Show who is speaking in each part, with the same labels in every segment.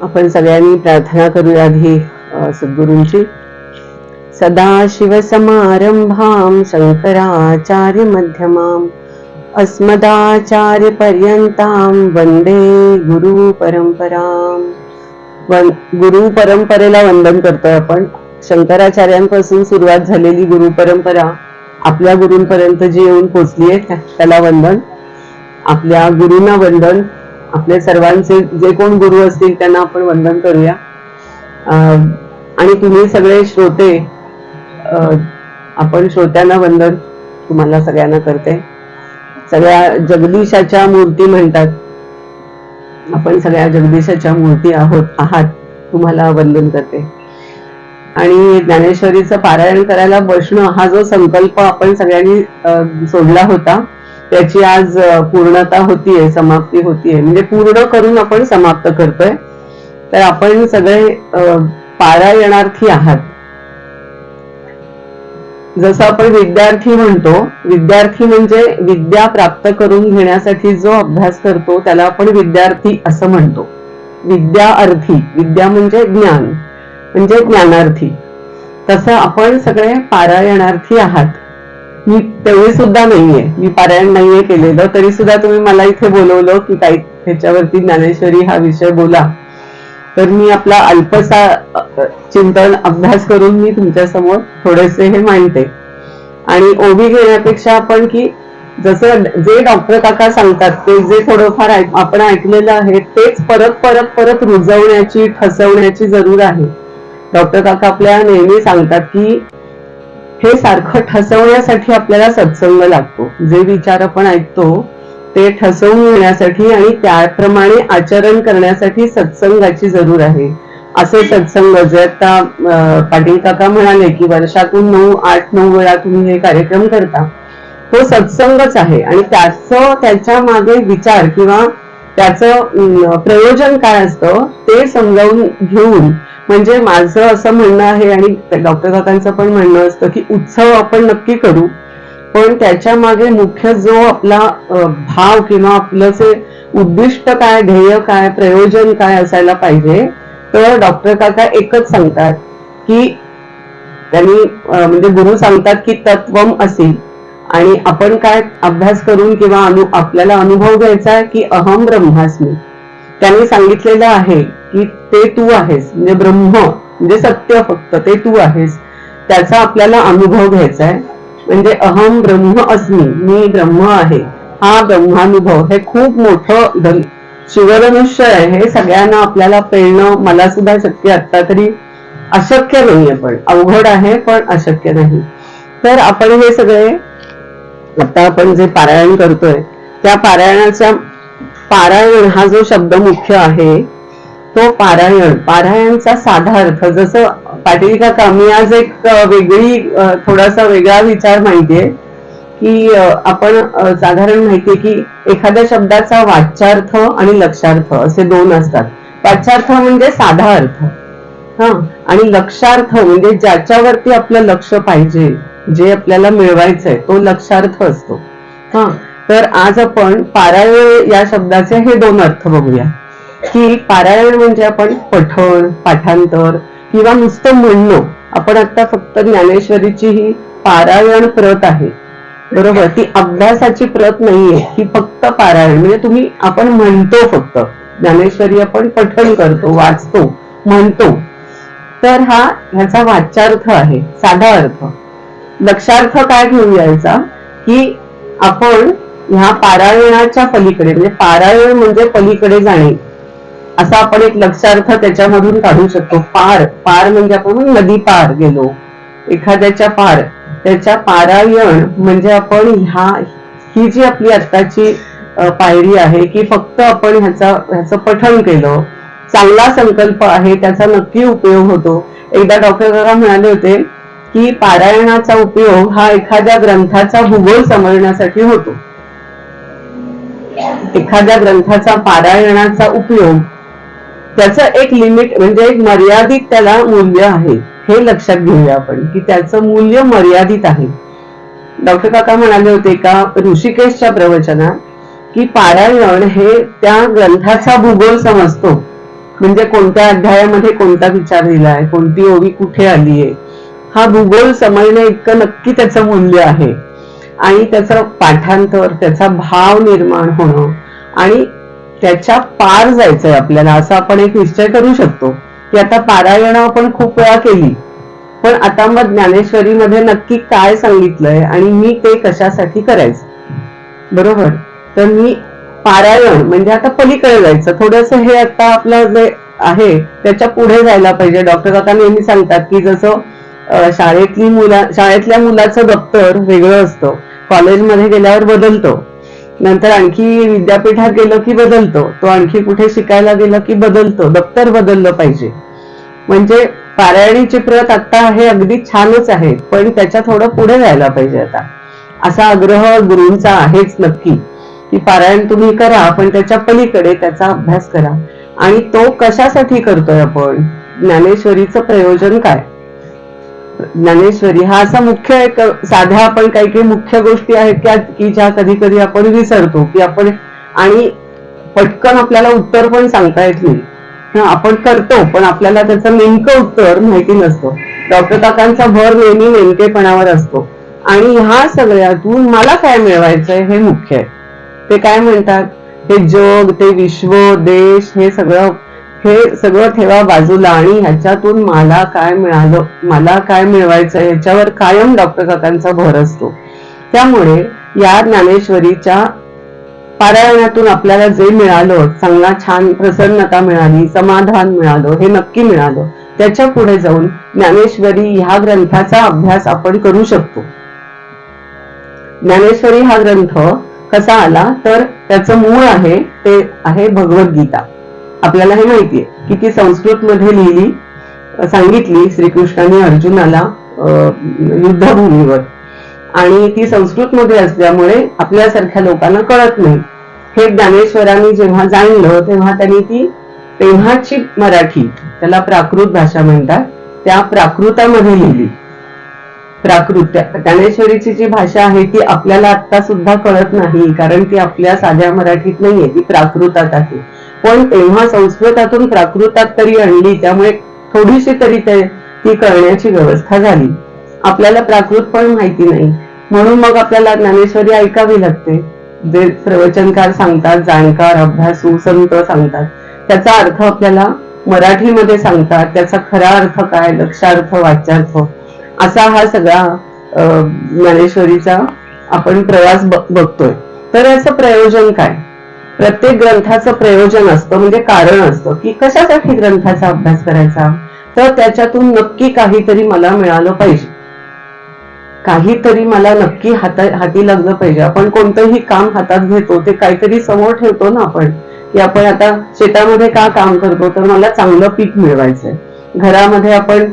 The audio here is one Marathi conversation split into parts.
Speaker 1: आपण सगळ्यांनी प्रार्थना करूया आधी सद्गुरूंची. सदाशिवसमारंभां शंकराचार्य मध्यमाम् अस्मदाचार्य पर्यंतां वंदे गुरु परंपरां. गुरु परंपरेला वंदन करतोय आपण. शंकराचार्यांपासून सुरुवात झालेली गुरु परंपरा आपल्या गुरूंपर्यंत जी येऊन पोचली आहे त्याला वंदन. आपल्या गुरूंना वंदन. आपल्या सर्वांचे जे कोण गुरु असतील त्यांना आपण वंदन करूया. आणि तुम्ही सगळे श्रोते, आपण श्रोत्यांना वंदन तुम्हाला सगळ्यांना करते. सगळ्या जगदीशाच्या मूर्ती म्हणतात, आपण सगळ्या जगदीशाच्या मूर्ती आहात, तुम्हाला वंदन करते. आणि ज्ञानेश्वरीचं पारायण करायला बसणं हा जो संकल्प आपण सगळ्यांनी सोडला होता त्याची आज पूर्णता होतीये, समाप्ती होतीये. म्हणजे पूर्ण करून आपण समाप्त करतोय. तर आपण सगळे पारायणार्थी आहात. जसं आपण विद्यार्थी म्हणतो, विद्यार्थी म्हणजे विद्या प्राप्त करून घेण्यासाठी जो अभ्यास करतो त्याला आपण विद्यार्थी असं म्हणतो. विद्यार्थी, विद्या म्हणजे ज्ञान, म्हणजे ज्ञानार्थी. तसं आपण सगळे पारायणार्थी आहात. मी तेवढी सुद्धा नाहीये, मी पारायण नाहीये केलेलं, तरी सुद्धा तुम्ही मला इथे बोलवलं की काही ह्याच्यावरती ज्ञानेश्वरी हा विषय बोला. तर मी आपला अल्पसा चिंतन अभ्यास करून मी तुमच्या समोर थोडेसे हे मांडते. आणि ओवी घेण्यापेक्षा आपण की जसं जे डॉक्टर काका सांगतात ते जे थोडंफार आपण ऐकलेलं आहे तेच परत परत परत रुजवण्याची, ठसवण्याची जरूर आहे. डॉक्टर काका आपल्याला नेहमी सांगतात की हे सारखं ठसवण्यासाठी आपल्याला सत्संग लागतो. जे विचार आपण ऐकतो ते ठसवून घेण्यासाठी आणि त्याप्रमाणे आचरण करण्यासाठी सत्संगाची जरूर आहे. असे सत्संग जे आता पाटील काका म्हणाले की वर्षातून 8-9 वेळा तुम्ही हे कार्यक्रम करता, तो सत्संगच आहे. आणि त्याच्या मागे विचार किंवा त्याचं प्रयोजन काय असतं ते समजावून घेऊन, म्हणजे माझं असं म्हणणं आहे आणि डॉक्टर काकांचं पण म्हणणं असतं की उत्सव आपण नक्की करू, पण त्याच्या मागे मुख्य जो आपला भाव किंवा आपलं जे उद्दिष्ट काय, ध्येय काय, प्रयोजन काय असायला पाहिजे. तर डॉक्टर काका एकच सांगतात की त्यांनी म्हणजे गुरु सांगतात की तत्वम असी. आणि आपण काय अभ्यास करून किंवा आपल्याला अनुभव घ्यायचा आहे की अहम ब्रह्मास्मी. त्यांनी सांगितलेलं आहे की ते तू आहेस, म्हणजे ब्रह्म म्हणजे सत्य, फक्त ते तू आहेस, त्याचा आपल्याला अनुभव घ्यायचा आहे. म्हणजे अहम ब्रह्म अस्मी, मी ब्रह्म आहे, हा ब्रह्मानुभव हे खूप मोठं शिवधनुष्य आहे. हे सगळ्यांना आपल्याला पेलणं मला सुद्धा शक्य आता तरी अशक्य नाहीये, पण अवघड आहे, पण अशक्य नाही. तर आपण हे सगळे आता आपण जे पारायण करतोय त्या पारायण हा जो शब्द मुख्य आहे तो पारायणचा साधा अर्थ, जसं पाटील काका मी आज एक थोडासा वेगळा विचार माहितीये की आपण साधारण माहितीये की एखाद्या शब्दाचा वाच्यार्थ आणि लक्षार्थ असे दोन असतात. वाच्यार्थ म्हणजे साधा अर्थ, आणि लक्षार्थ म्हणजे ज्याच्यावरती आपलं लक्ष पाहिजे, जे आपल्याला मिळवायचंय तो लक्षार्थ असतो. तर आज आपण पारायण या शब्दाचे हे दोन अर्थ बघूया. की पारायण म्हणजे आपण पठण, पाठांतर किंवा नुसतं म्हणणं. आपण आता फक्त ज्ञानेश्वरीची ही पारायण प्रत आहे, बरोबर, ती अभ्यासाची प्रत नाहीये, ही फक्त पारायण म्हणजे आपण म्हणतो फक्त. ज्ञानेश्वरी आपण पठण करतो, वाचतो, म्हणतो. तर ह्याचा वाच्यार्थ आहे, साधा अर्थ. लक्षार्थ काय घेऊन यायचा की आपण ह्या पारायणाच्या पलीकडे, म्हणजे पारायण म्हणजे पलीकडे जाणे, असा आपण एक लक्षार्थ त्याच्यामधून काढू शकतो. पार म्हणजे आपण नदी पार गेलो, एखाद्याच्या पार, त्याच्या पारायण म्हणजे आपण ही जी आपली आत्ताची पायरी आहे की फक्त आपण ह्याचं पठण केलं, चांगला संकल्प आहे, त्याचा नक्की उपयोग होतो. एकदा डॉक्टर काका म्हणाले होते की पारायणाचा उपयोग हा एखाद्या ग्रंथाचा भूगोल समजण्यासाठी होतो. एखाद्या ग्रंथाचा पारायणाचा उपयोग, त्याचं एक लिमिट म्हणजे एक मर्यादित त्याला मूल्य आहे, हे लक्षात घेऊया आपण की त्याचं मूल्य मर्यादित आहे. डॉक्टर काका म्हणाले होते का ऋषिकेशच्या प्रवचनात की पारायण हे त्या ग्रंथाचा भूगोल समजतो, म्हणजे कोणत्या अध्यायामध्ये कोणता विचार दिलाय, कोणती ओवी कुठे आलीये, हा भूगोल समजणे इतकं नक्की त्याचं मूल्य आहे. आणि त्याचं पाठांतर, त्याचा भाव निर्माण होणं आणि त्याच्या पार जायचंय आपल्याला, असं आपण एक निश्चय करू शकतो की आता पारायण आपण खूप वेळा केली, पण आता मग ज्ञानेश्वरीमध्ये नक्की काय सांगितलंय आणि मी ते कशासाठी करायचं. बरोबर. तर मी पारायण म्हणजे आता पलीकडे जायचं थोडस, हे आता आपलं जे आहे त्याच्या पुढे जायला पाहिजे. डॉक्टर आता नेहमी सांगतात की जसं शाळेतल्या मुलाचं दप्तर वेगळं असतं, कॉलेजमध्ये गेल्यावर बदलतं, नंतर आणखी विद्यापीठात गेलं की बदलतं, तो आणखी कुठे शिकायला गेलं की बदलतं, दप्तर बदललं पाहिजे. म्हणजे पारायणीची प्रत आता आहे अगदी छानच आहे, पण त्याच्या थोडं पुढे जायला पाहिजे आता, असा आग्रह गुरूंचा आहेच नक्की की पारायण तुम्ही करा, पण त्याच्या पलीकडे त्याचा अभ्यास करा. आणि तो कशासाठी करतोय आपण, ज्ञानेश्वरीचं प्रयोजन काय. ज्ञानेश्वरी हा असा मुख्य एक साध्या आपण काही काही मुख्य गोष्टी आहेत की ज्या कधी कधी आपण विसरतो की आपण, आणि पटकन आपल्याला उत्तर पण सांगता येत नाही. आपण करतो पण आपल्याला त्याचं नेमकं उत्तर माहिती नसतं. डॉक्टर काकांचा भर नेहमी नेमकेपणावर असतो. आणि ह्या सगळ्यातून मला काय मिळवायचंय हे मुख्य आहे. ते काय म्हणतात, हे जग, ते विश्व, देश, हे सगळं ठेवा बाजूला आणि ह्याच्यातून मला काय मिळालं, मला काय मिळवायचं ह्याच्यावर कायम डॉक्टर काकांचा भर असतो. त्यामुळे या ज्ञानेश्वरीच्या पारायणातून आपल्याला जे मिळालं, चांगला छान प्रसन्नता मिळाली, समाधान मिळालं, हे नक्की मिळालं. त्याच्या पुढे जाऊन ज्ञानेश्वरी ह्या ग्रंथाचा अभ्यास आपण करू शकतो. ज्ञानेश्वरी हा ग्रंथ कसा आला तर त्याचं मूळ आहे ते आहे भगवद्गीता. आपल्याला हे माहितीये की ती संस्कृत मध्ये लिहिली, सांगितली श्रीकृष्णाने अर्जुनाला युद्धभूमीवर, आणि ती संस्कृत मध्ये असल्यामुळे आपल्यासारख्या लोकांना कळत नाही. हे ज्ञानेश्वरांनी जेव्हा जाणलं तेव्हा त्यांनी ती तेव्हाची मराठी, त्याला प्राकृत भाषा म्हणतात, त्या प्राकृतामध्ये लिहिली. प्राकृत ज्ञानेश्वरीची जी भाषा आहे ती आपल्याला आता सुद्धा कळत नाही, कारण ती आपल्या साध्या मराठीत नाहीये, ती प्राकृतात आहे. पण तेव्हा संस्कृतातून प्राकृतात तरी आणली, त्यामुळे थोडीशी तरी ती करण्याची व्यवस्था झाली. आपल्याला प्राकृत पण माहिती नाही, म्हणून मग आपल्याला ज्ञानेश्वरी ऐकावी लागते. जे प्रवचनकार सांगतात, जाणकार अभ्यासू संत सांगतात, त्याचा अर्थ आपल्याला मराठीमध्ये सांगतात, त्याचा खरा अर्थ काय, लक्षार्थ, वाच्यार्थ, असा हा सगळा ज्ञानेश्वरीचा आपण प्रवास बघतोय. तर याचं प्रयोजन काय, प्रत्येक ग्रंथाचं प्रयोजन असतं, म्हणजे कारण असतं की कशासाठी ग्रंथाचा अभ्यास करायचा. तर त्याच्यातून नक्की काहीतरी मला मिळालं पाहिजे, काहीतरी मला नक्की हाती लागलं पाहिजे. आपण कोणतंही काम हातात घेतो ते काहीतरी समोर ठेवतो ना आपण, की आपण आता शेतामध्ये का काम करतो, तर मला चांगलं पीक मिळवायचंय. घरामध्ये आपण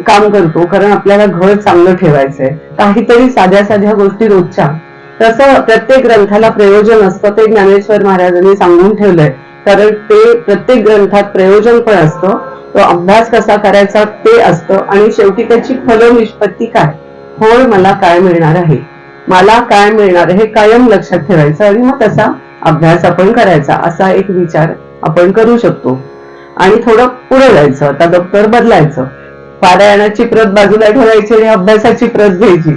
Speaker 1: काम करतो कारण आपल्याला घर चांगलं ठेवायचंय. काहीतरी साध्या साध्या गोष्टी रोजच्या, तसं प्रत्येक ग्रंथाला प्रयोजन असतं. ते ज्ञानेश्वर महाराजांनी सांगून ठेवलंय, कारण ते प्रत्येक ग्रंथात प्रयोजन पण असतं, तो अभ्यास कसा करायचा ते असतं, आणि शेवटी त्याची फलनिष्पत्ती काय, होय मला काय मिळणार आहे, मला काय मिळणार हे कायम लक्षात ठेवायचं आणि मग तसा अभ्यास आपण करायचा, असा एक विचार आपण करू शकतो. आणि थोडं पुढे जायचं, आता दप्तर बदलायचं, पारायणाची प्रत बाजूला ठेवायची आणि अभ्यासाची प्रत घ्यायची,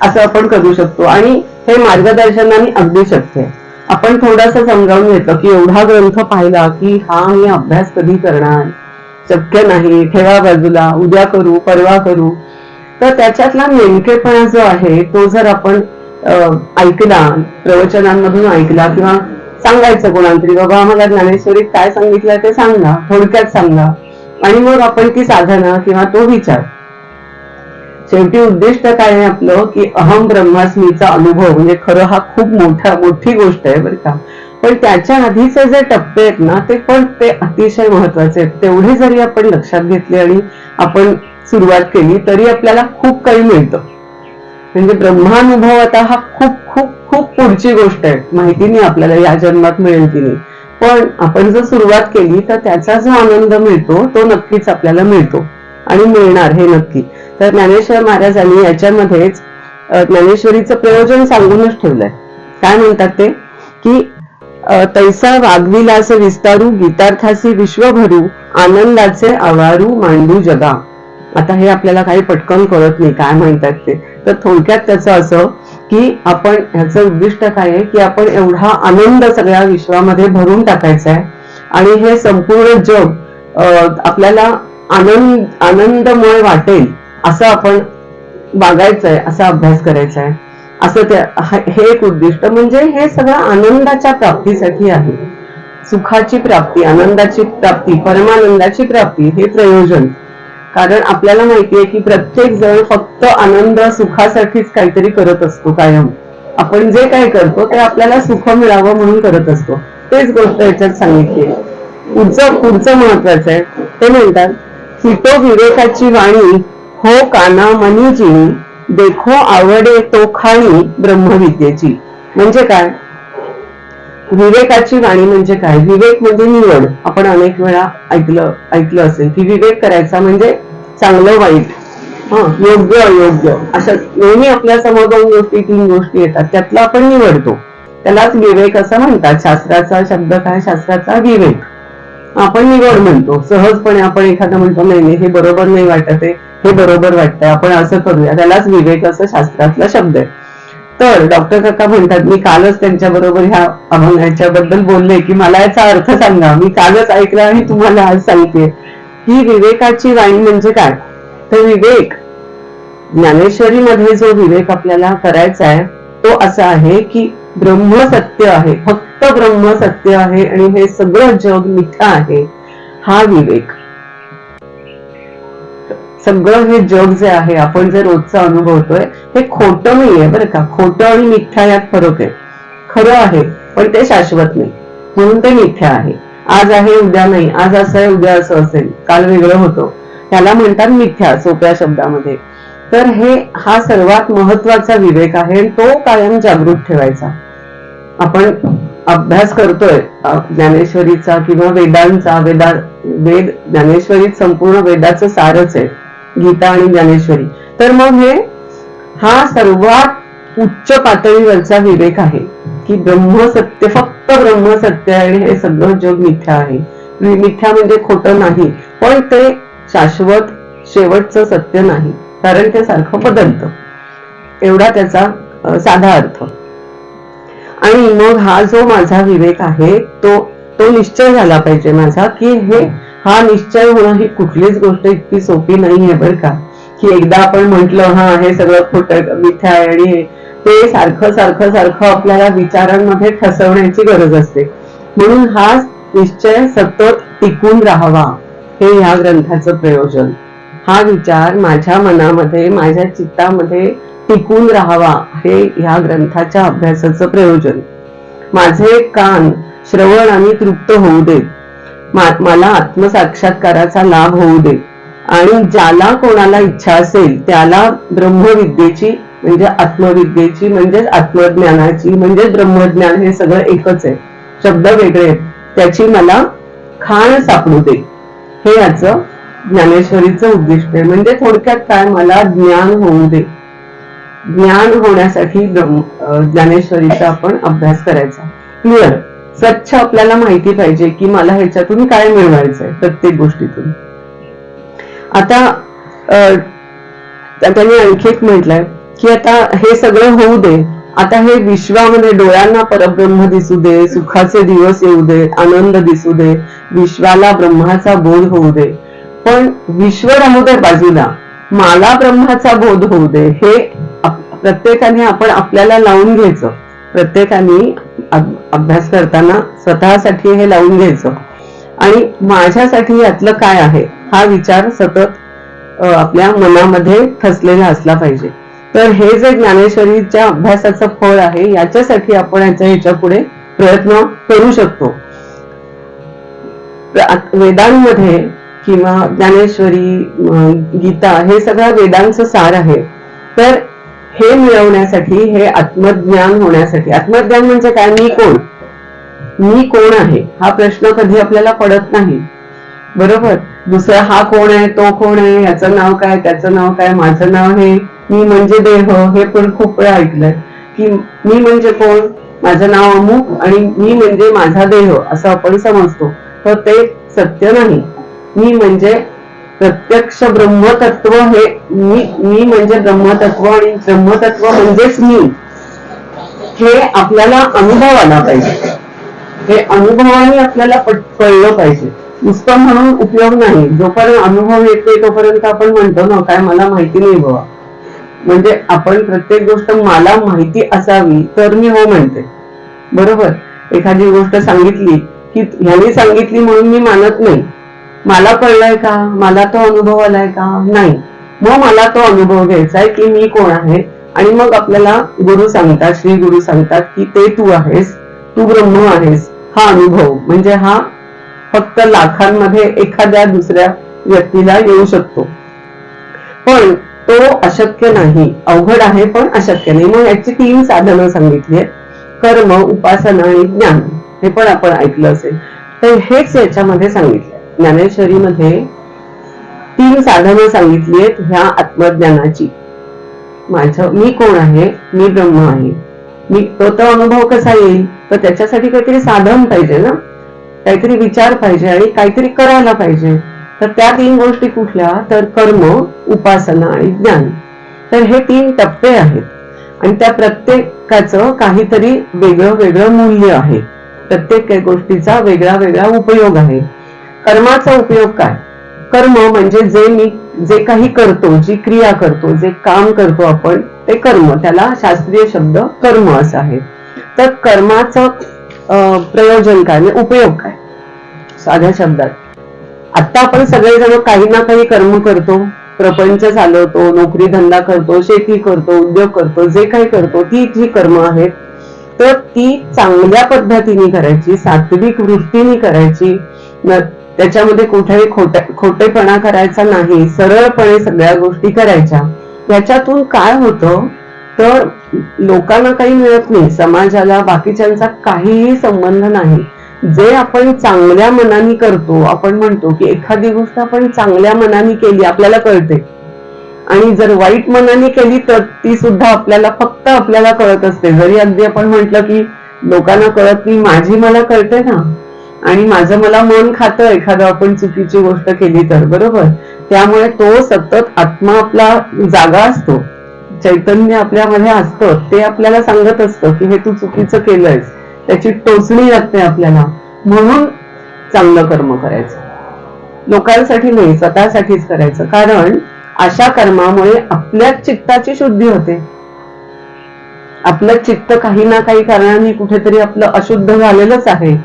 Speaker 1: असं आपण करू शकतो. आणि हे मार्गदर्शनाने अगदी शक्य आहे. आपण थोडंसं समजावून घेतलं की एवढा ग्रंथ पाहिला की हा मी अभ्यास कधी करणार, शक्य नाही, ठेवा बाजूला, उद्या करू, परवा करू. तर त्याच्यातला नेमकेपणा जो आहे तो जर आपण ऐकला, प्रवचनांमधून ऐकला, किंवा सांगायचं कोणातरी, बाबा आम्हाला ज्ञानेश्वरीत काय सांगितलं ते सांगा, थोडक्यात सांगा, आणि मग आपण ती साधना किंवा तो विचार, शेवटी उद्दिष्ट काय आहे आपलं की अहम ब्रह्मास्मीचा अनुभव, म्हणजे खरं हा खूप मोठी गोष्ट आहे बरं का, पण त्याच्या आधीचे जे टप्पे आहेत ना ते अतिशय महत्वाचे आहेत. तेवढे जरी आपण लक्षात घेतले आणि आपण सुरुवात केली तरी आपल्याला खूप काही मिळतं. म्हणजे ब्रह्मानुभव आता हा खूप खूप खूप पुढची गोष्ट आहे, माहिती नाही आपल्याला या जन्मात मिळेल की नाही, पण आपण जर सुरुवात केली तर त्याचा जो आनंद मिळतो तो नक्कीच आपल्याला मिळतो आणि मिळणार हे नक्की. तर ज्ञानेश्वर महाराजांनी याच्यामध्येच ज्ञानेश्वरीचं प्रयोजन सांगूनच ठेवलंय. काय म्हणतात ते की तैसा वागविलास विस्तारू गीतार्थासी विश्वभरू आनंदाचे आवारू मांडू जगा. आता हे आपल्याला काही पटकन कळत नाही काय म्हणतात ते, तर थोडक्यात त्याचं असं की आपण ह्याचं उद्दिष्ट काय आहे की आपण एवढा आनंद सगळ्या विश्वामध्ये भरून टाकायचा आहे आणि हे संपूर्ण जग आपल्याला आनंदमय वाटेल असं आपण वागायचंय, असा अभ्यास करायचा आहे. असं हे एक उद्दिष्ट म्हणजे हे सगळं आनंदाच्या प्राप्तीसाठी आहे. सुखाची प्राप्ती, आनंदाची प्राप्ती, परमानंदाची प्राप्ती हे प्रयोजन. कारण आपल्याला माहितीये की प्रत्येक जण फक्त आनंद सुखासाठीच काहीतरी करत असतो कायम. आपण जे काय करतो ते आपल्याला सुख मिळावं म्हणून करत असतो. तेच गोष्ट याच्यात सांगितली. पुढचं महत्वाचं आहे. ते म्हणतात फिटो विवेकाची वाणी हो काना मनी जिणी देखो आवडे तो खाणी ब्रह्मविद्येची. म्हणजे काय? विवेकाची वाणी म्हणजे काय? विवेक म्हणजे निवड. आपण अनेक वेळा ऐकलं असेल की विवेक करायचा म्हणजे चांगलं वाईट, योग्य अयोग्य, अशा नेहमी आपल्या समोर 2 गोष्टी 3 गोष्टी येतात, त्यातला आपण निवडतो. त्यालाच विवेक असं म्हणतात. शास्त्राचा शब्द काय? शास्त्राचा विवेक. आपण निवड म्हणतो. सहजपणे आपण एखादं म्हणतो नाही हे बरोबर नाही वाटत आहे, हे बरोबर वाटतंय, आपण असं करूया, त्यालाच विवेक असं शास्त्रातला शब्द आहे. तर डॉक्टर काका म्हणतात, मी कालच त्यांच्या बरोबर ह्या अभंगाच्याबद्दल बोलले की मला याचा अर्थ सांगा. मी कालच ऐकला आणि तुम्हाला आज सांगते की विवेकाची वाणी म्हणजे काय. तर विवेक, ज्ञानेश्वरी मध्ये जो विवेक आपल्याला करायचा आहे तो असा आहे की ब्रह्म सत्य आहे, फक्त ब्रह्म सत्य आहे आणि हे सगळं जग मिथ्या आहे. हा विवेक. सगळं हे जग जे आहे आपण जे रोजचं अनुभवतोय हे खोटं नाहीये बरं का. खोटं आणि मिथ्या यात फरक आहे. खरं आहे पण ते शाश्वत नाही म्हणून ते मिथ्या आहे. आज आहे उद्या नाही, आज असं आहे उद्या असं असेल, काल वेगळं होतं, त्याला म्हणतात मिथ्या सोप्या शब्दामध्ये. तर हा सर्वात महत्वाचा विवेक आहे, तो कायम जागृत ठेवायचा. आपण अभ्यास करतोय ज्ञानेश्वरीचा किंवा वेदांचा. वेद ज्ञानेश्वरीत संपूर्ण वेदाचं सारच आहे, गीता आणि ज्ञानेश्वरी. तर मग हा सर्वात उच्च पातळीवरचा विवेक आहे की ब्रह्मसत्य, फक्त ब्रह्मसत्य आहे आणि हे सगळं जग मिथ्या आहे. मिथ्या म्हणजे खोटं नाही, पण ते शाश्वत शेवटचं सत्य नाही, कारण ते सारखं बदलतं. एवढा त्याचा साधा अर्थ. आणि मग हा जो माझा विवेक आहे तो निश्चय झाला पाहिजे माझा की हा निश्चय होणं ही कुठलीच गोष्ट इतकी सोपी नाहीये बरं का. की एकदा आपण म्हंटल हे सगळं खोटं मिथ्या आहे आणि ते सारखं सारखं सारखं आपल्याला विचारांमध्ये ठसवण्याची गरज असते. म्हणून हा निश्चय सतत टिकून राहावा हे ह्या ग्रंथाचं प्रयोजन. हा विचार माझ्या मनामध्ये, माझ्या चित्तामध्ये टिकून राहावा हे ह्या ग्रंथाच्या अभ्यासाचं प्रयोजन. माझे कान श्रवणाने तृप्त होऊ देत, मला आत्मसाक्षात्काराचा लाभ होऊ दे आणि ज्याला कोणाला इच्छा असेल त्याला ब्रह्मविद्येची म्हणजे आत्मविद्येची म्हणजेच आत्मज्ञानाची म्हणजे ब्रह्मज्ञान हे सगळं एकच आहे, शब्द वेगळे आहेत, त्याची मला खाण सापडू दे. हे याचं ज्ञानेश्वरीचं उद्दिष्ट आहे. म्हणजे थोडक्यात काय, मला ज्ञान होऊ दे. ज्ञान होण्यासाठी ज्ञानेश्वरीचा आपण अभ्यास करायचा. क्लिअर, स्वच्छ आपल्याला माहिती पाहिजे की मला ह्याच्यातून काय मिळवायचंय प्रत्येक गोष्टीतून. आता त्यांनी आणखी एक म्हटलंय की आता हे सगळं होऊ दे, आता हे विश्वामध्ये डोळ्यांना परब्रह्म दिसू दे, सुखाचे दिवस येऊ दे, आनंद दिसू दे, विश्वाला ब्रह्माचा बोध होऊ दे. पण विश्व राहू दे बाजूला, मला ब्रह्माचा बोध होऊ दे. हे प्रत्येकाने आपण आपल्याला लावून घ्यायचं. प्रत्येकाने अभ्यास करताना स्वतःसाठी हे लावून घ्यायचं आणि माझ्यासाठी यातलं काय आहे हा विचार सतत आपल्या मनामध्ये ठसलेला असला पाहिजे. तर हे जे ज्ञानेश्वरीच्या अभ्यासाचं फळ आहे याच्यासाठी आपण ह्याच्या पुढे प्रयत्न करू शकतो. वेदांमध्ये किंवा ज्ञानेश्वरी, गीता हे सगळं वेदांचं सार आहे. तर हे मिळवण्यासाठी, हे आत्मज्ञान होण्यासाठी, आत्मज्ञान म्हणजे काय, मी कोण आहे हा प्रश्न कधी आपल्याला पडत नाही, बरोबर. दुसरा हा कोण आहे, तो कोण आहे, याचं नाव काय, त्याचं नाव काय, माझं नाव हे, मी म्हणजे देह, हे पण खूप वेळा ऐकलंय की मी म्हणजे कोण, माझं नाव अमुक आणि मी म्हणजे माझा देह असं आपण समजतो, तर ते सत्य नाही. मी म्हणजे प्रत्यक्ष ब्रह्मतत्व, हे मी म्हणजे ब्रह्मतत्व आणि ब्रह्मतत्व म्हणजेच मी, हे आपल्याला अनुभव आला पाहिजे. हे अनुभवाने आपल्याला कळलं पाहिजे. नुसतं म्हणून उपयोग नाही. जोपर्यंत अनुभव येते तोपर्यंत आपण म्हणतो ना, काय मला माहिती नाही बाबा. म्हणजे आपण प्रत्येक गोष्ट मला माहिती असावी तर मी हो म्हणते, बरोबर. एखादी गोष्ट सांगितली की ह्याने सांगितली म्हणून मी मानत नाही. मला कळलंय का, मला तो अनुभव आलाय का, नाही. मग मला तो अनुभव घ्यायचा आहे की मी कोण आहे. आणि मग आपल्याला गुरु सांगतात, श्री गुरु सांगतात की ते तू आहेस, तू ब्रह्म आहेस. हा अनुभव म्हणजे हा फक्त लाखांमध्ये एखाद्या दुसऱ्या व्यक्तीला येऊ शकतो, पण तो अशक्य नाही. अवघड आहे पण अशक्य नाही. मग याची 3 साधनं सांगितली आहेत, कर्म, उपासना आणि ज्ञान. हे पण आपण ऐकलं असेल. तर हेच याच्यामध्ये सांगितलंय. ज्ञानेश्वरीमध्ये 3 साधनं सांगितली आहेत ह्या आत्मज्ञानाची. मी कोण आहे, मी ब्रह्म आहे. मी तो अनुभव कसा येईल, तर त्याच्यासाठी काहीतरी साधन पाहिजे ना, काहीतरी विचार पाहिजे आणि काहीतरी करायला पाहिजे. तर त्या 3 गोष्टी कुठल्या, तर कर्म, उपासना आणि ज्ञान. तर हे 3 टप्पे आहेत आणि त्या प्रत्येकाचं काहीतरी वेगळं वेगळं मूल्य आहे. प्रत्येक गोष्टीचा वेगळा वेगळा उपयोग आहे. कर्माचा उपयोग काय, कर्म म्हणजे जे काही करतो, जी क्रिया करतो, जे काम करतो आपण, ते कर्म. त्याला शास्त्रीय शब्द कर्म असा आहे. तर कर्माचं प्रयोजन काय, उपयोग काय, साध्या शब्दात. आता आपण सगळेजण काही ना काही कर्म करतो, प्रपंच चालवतो, नोकरी धंदा करतो, शेती करतो, उद्योग करतो, जे काही करतो, ती जी कर्म आहेत तर ती चांगल्या पद्धतीने करायची, सात्विक वृत्तीने करायची. त्याच्यामध्ये कुठेही खोटेपणा करायचा नाही, सरळपणे सगळ्या गोष्टी करायच्या. याच्यातून काय होतं, तर लोकांना काही मिळत नाही, समाजाला बाकीच्यांचा काहीही संबंध नाही. जे आपण चांगल्या मनाने करतो, आपण म्हणतो की एखादी गोष्ट आपण चांगल्या मनाने केली आपल्याला कळते, आणि जर वाईट मनाने केली तर ती सुद्धा आपल्याला फक्त आपल्याला कळत असते. जरी अगदी आपण म्हटलं की लोकांना कळत नाही, माझी मला कळते ना, आणि माझं मला मन खातं एखादं आपण चुकीची गोष्ट केली तर, बरोबर. त्यामुळे तो सतत आत्मा आपला जागा असतो, चैतन्य आपल्यामध्ये असतं, ते आपल्याला सांगत असतं की हे तू चुकीचं केलंयस. त्याची टोचणी लागते आपल्याला. म्हणून चांगलं कर्म करायचं, लोकांसाठी नाही, स्वतःसाठीच करायचं. कारण अशा कर्मामुळे आपल्या चित्ताची शुद्धी होते. आपलं चित्त काही ना काही कारणाने कुठेतरी आपलं अशुद्ध झालेलंच आहे.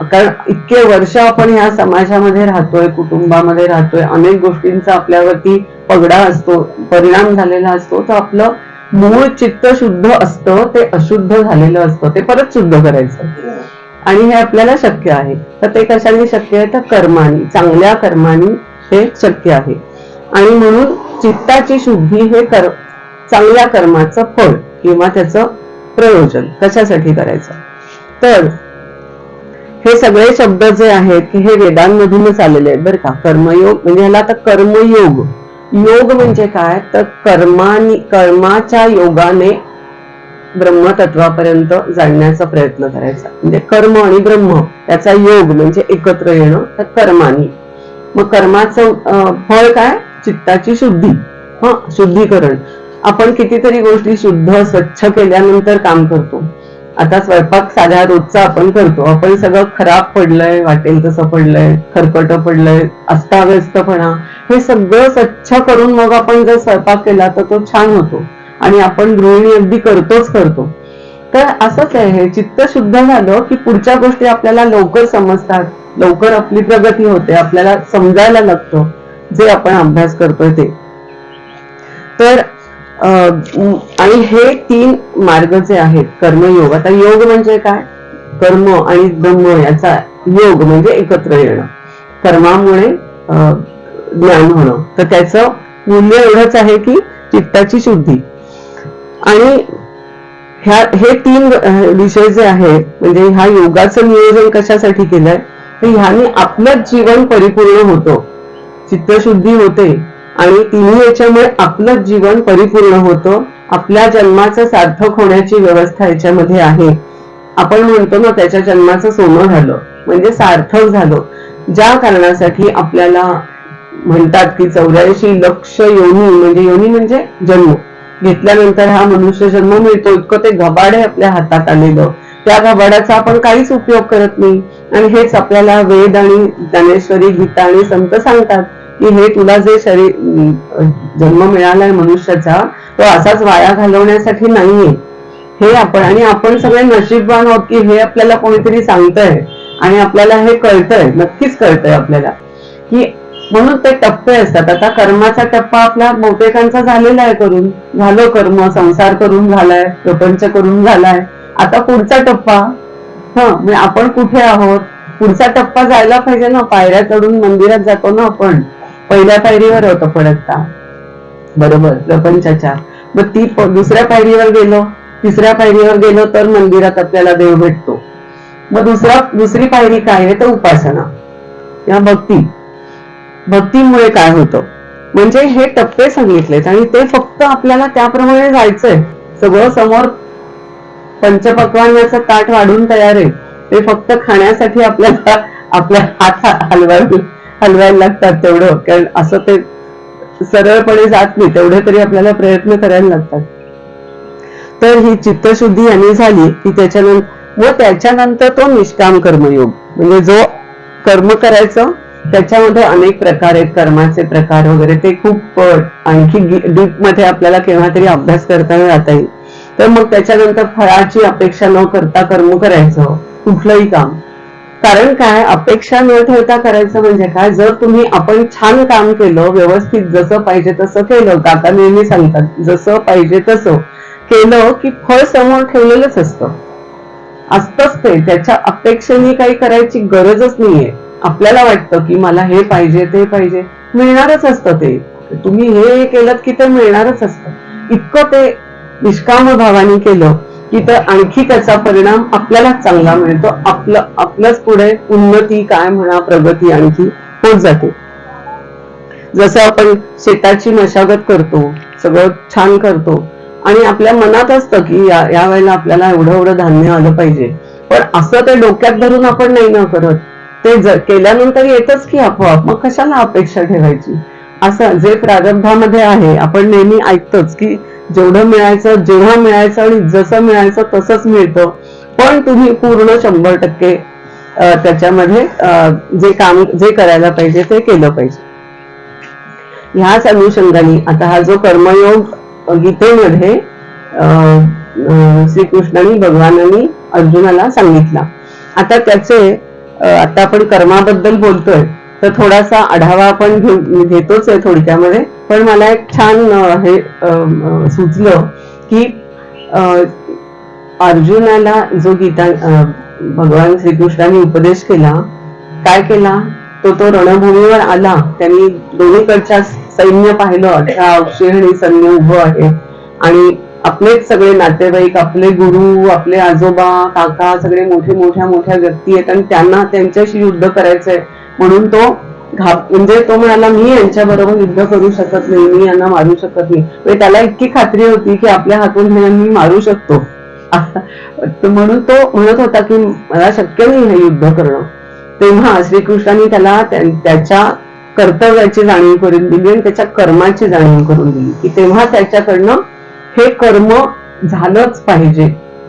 Speaker 1: कारण इतके वर्ष आपण ह्या समाजामध्ये राहतोय, कुटुंबामध्ये राहतोय, अनेक गोष्टींचा आपल्यावरती पगडा असतो, परिणाम झालेला असतो. तर आपलं मूळ चित्त शुद्ध असतं, ते अशुद्ध झालेलं असतं, ते परत शुद्ध करायचं. आणि हे आपल्याला शक्य आहे. तर ते कशाने शक्य आहे, तर कर्मानी, चांगल्या कर्मानी हे शक्य आहे. आणि म्हणून चित्ताची शुद्धी हे चांगल्या कर्माचं फळ किंवा त्याचं प्रयोजन कशासाठी करायचं. तर हे सगळे शब्द जे आहेत की हे वेदांमधूनच आलेले आहेत बरं का. कर्मयोग म्हणजे ह्याला आता कर्मयोग, योग म्हणजे काय, तर कर्माच्या योगाने ब्रह्मतत्वापर्यंत जाण्याचा प्रयत्न करायचा. म्हणजे कर्म आणि ब्रह्म त्याचा योग म्हणजे एकत्र येणं, तर कर्मानी. मग कर्माचं फळ काय, चित्ताची शुद्धी, शुद्धीकरण. आपण कितीतरी गोष्टी शुद्ध स्वच्छ केल्यानंतर काम करतो. आता स्वयंपाक साध्या रोजचा आपण करतो, आपण सगळं खराब पडलंय, वाटेल तसं पडलंय, खरकट पडलंय, अस्ताव्यस्तपणा, हे सगळं स्वच्छ करून मग आपण जर स्वयंपाक केला तर तो छान होतो. आणि आपण गृहिणी अगदी करतोच करतो. तर असंच आहे, चित्त शुद्ध झालं की पुढच्या गोष्टी आपल्याला लवकर समजतात, लवकर आपली प्रगती होते, आपल्याला समजायला लागतं जे आपण अभ्यास करतोय ते. तर आणि हे 3 मार्ग जे आहेत कर्मयोग. आता योग म्हणजे काय, कर्म आणि ब्रह्म याचा योग म्हणजे एकत्र येणं, कर्मामुळे ज्ञान होणं. तर त्याचं मूल्य एवढंच आहे की चित्ताची शुद्धी. आणि हे 3 विषय जे आहेत, म्हणजे ह्या योगाचं नियोजन कशासाठी केलंय, तर ह्याने आपलं जीवन परिपूर्ण होतं, चित्तशुद्धी होते आणि तिन्ही याच्यामुळे आपलं जीवन परिपूर्ण होतं. आपल्या जन्माचं सार्थक होण्याची व्यवस्था याच्यामध्ये आहे. आपण म्हणतो ना त्याच्या जन्माचं सोनं झालं, म्हणजे सार्थक झालं. ज्या कारणासाठी आपल्याला म्हणतात की 84 लक्ष योनी, म्हणजे योनी म्हणजे जन्म घेतल्यानंतर हा मनुष्य जन्म मिळतो, इतकं ते घबाड आहे आपल्या हातात आलेलं, त्या घबाडाचा आपण काहीच उपयोग करत नाही. आणि हेच आपल्याला वेद आणि ज्ञानेश्वरी, गीता आणि संत सांगतात की हे तुला जे शरीर जन्म मिळालाय मनुष्याचा, तो असाच वाया घालवण्यासाठी नाहीये. हे आपण सगळे नशीबवान आहोत की हे आपल्याला कोणीतरी सांगतंय आणि आपल्याला हे कळतंय, नक्कीच कळतंय आपल्याला की म्हणून ते टप्पे असतात. आता कर्माचा टप्पा आपला बहुतेकांचा झालेला आहे, करून झालं कर्म, संसार करून झालाय, प्रपंच करून झालाय. आता पुढचा टप्पा, म्हणजे आपण कुठे आहोत, पुढचा टप्पा जायला पाहिजे ना. पायऱ्या चढून मंदिरात जातो ना आपण, पहिल्या पायरीवर होतो पडता, बरोबर, प्रपंचाच्या. मग ती दुसऱ्या पायरीवर गेलो, तिसऱ्या पायरीवर गेलो तर मंदिरात आपल्याला देव भेटतो. मग दुसरी पायरी काय आहे, तर उपासना या भक्तीमुळे काय होतं, म्हणजे हे टप्पे सांगितलेत आणि ते फक्त आपल्याला त्याप्रमाणे जायचंय. सगळं समोर पंचपक्वान्नाचं ताट वाढून तयार आहे, ते फक्त खाण्यासाठी आपल्याला आपल्या हात हलवायला लागतात तेवढं, कारण असं ते सरळपणे जात नाही, तेवढे तरी आपल्याला प्रयत्न करायला लागतात. तर ही चित्तशुद्धी यांनी झाली की त्याच्यानंतर तो निष्काम कर्मयोग, म्हणजे जो कर्म करायचं त्याच्यामध्ये अनेक प्रकार आहेत, कर्माचे प्रकार वगैरे, ते खूप आणखी डीप मध्ये आपल्याला केव्हा तरी अभ्यास करताना जाता येईल. तर मग त्याच्यानंतर फळाची अपेक्षा न करता कर्म करायचं, कुठलंही काम. कारण काय, अपेक्षा न ठेवता करायचं म्हणजे काय, जर तुम्ही आपण छान काम केलं, व्यवस्थित जसं पाहिजे तसं केलं, काका नेहमी सांगतात जसं पाहिजे तसं केलं की फळ समोर ठेवलेलंच असतंच ते, त्याच्या अपेक्षेने काही करायची गरजच नाहीये. आपल्याला वाटतं की मला हे पाहिजे ते पाहिजे, मिळणारच असतं ते, तुम्ही हे केलं की ते मिळणारच असतं. इतकं ते निष्काम भावाने केलं की तर आणखी त्याचा परिणाम आपल्यालाच चांगला मिळतो, आपलंच पुढे उन्नती काय म्हणा, प्रगती आणखी होत जाते. जसं आपण शेताची मशागत करतो, सगळं छान करतो आणि आपल्या मनात असतं की या वेळेला आपल्याला एवढं धान्य आलं पाहिजे, पण असं ते डोक्यात धरून आपण नाही ना करत, ते केल्यानंतर येतच की आपोआप, मग कशाला अपेक्षा ठेवायची. असं जे प्रारब्धामध्ये आहे, आपण नेहमी ऐकतोच की जेवढं मिळायचं, जेव्हा मिळायचं आणि जसं मिळायचं तसंच मिळतं, पण तुम्ही पूर्ण 100% त्याच्यामध्ये जे करायला पाहिजे ते केलं पाहिजे. ह्याच अनुषंगाने आता हा जो कर्मयोग गीतेमध्ये श्रीकृष्णाने भगवानांनी अर्जुनाला सांगितला, आता आता आपण कर्माबद्दल बोलतोय तर थोडासा आढावा आपण घेतोच आहे थोडक्यामध्ये, पण मला एक छान हे सुचलं की अर्जुनाला जो गीता भगवान श्रीकृष्णाने उपदेश केला, काय केला, तो रणभूमीवर आला, त्यांनी दोन्हीकडच्या सैन्य पाहिलं, 18 अक्षयणी सैन्य उभं आहे आणि आपलेच सगळे नातेवाईक, आपले गुरु, आपले आजोबा, काका, सगळे मोठ्या व्यक्ती आहेत आणि त्यांना त्यांच्याशी युद्ध करायचंय. म्हणून म्हणजे तो म्हणाला मी यांच्या बरोबर युद्ध करू शकत नाही, मी यांना मारू शकत नाही. म्हणजे त्याला इतकी खात्री होती की आपल्या हातून मी मारू शकतो, म्हणून तो म्हणत होता की मला शक्य नाही हे युद्ध करणं. तेव्हा श्रीकृष्णाने त्याला त्याच्या कर्तव्याची जाणीव करून दिली आणि त्याच्या कर्माची जाणीव करून दिली की तेव्हा त्याच्याकडनं हे कर्म झालंच पाहिजे,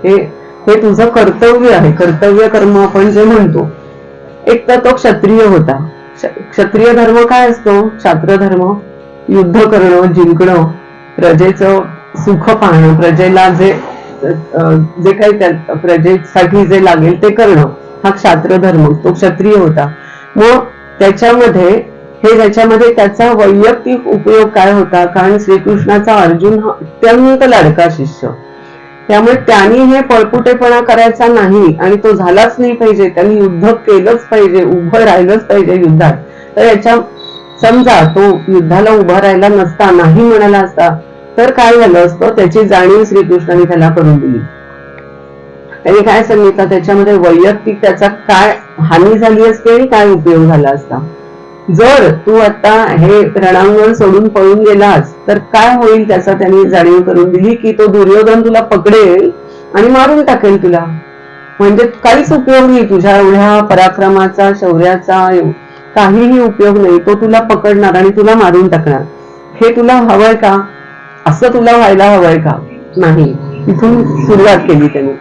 Speaker 1: हे तुझं कर्तव्य आहे. कर्तव्य कर्म आपण जे म्हणतो, एक तर तो क्षत्रिय होता. क्षत्रिय धर्म काय असतो, क्षात्र धर्म, युद्ध करणं, जिंकणं, प्रजेचं सुख पाहणं, प्रजेला जे काही प्रजेसाठी जे लागेल ते करणं, हा क्षात्र धर्म, तो क्षत्रिय होता. मग त्याच्यामध्ये त्याचा वैयक्तिक उपयोग काय होता, कारण श्रीकृष्णाचा अर्जुन हा अत्यंत लाडका शिष्य, त्यामुळे त्यांनी हे पळपुटेपणा करायचा नाही आणि तो झालाच नाही पाहिजे, त्यांनी युद्ध केलंच पाहिजे, उभं राहिलंच पाहिजे युद्धात. तर समजा तो युद्धाला उभा राहिला नसता, नाही म्हणाला असता, तर काय झालं असतं, त्याची जाणीव श्रीकृष्णाने त्याला करून दिली. त्यांनी काय सांगितलं, त्याच्यामध्ये वैयक्तिक त्याचा काय हानी झाली असते आणि काय उपयोग झाला असता. जर तू आता हे रणांगण सोडून पळून गेलास तर काय होईल त्याचा त्यांनी जाणीव करून दिली की तो दुर्योधन तुला पकडेल आणि मारून टाकेल तुला. म्हणजे काहीच उपयोग नाही तुझ्या एवढ्या पराक्रमाचा, शौर्याचा, काहीही उपयोग नाही. तो तुला पकडणार आणि तुला मारून टाकणार. हे तुला हवंय का? असं तुला व्हायला हवंय का? नाही. इथून सुरुवात केली त्याने.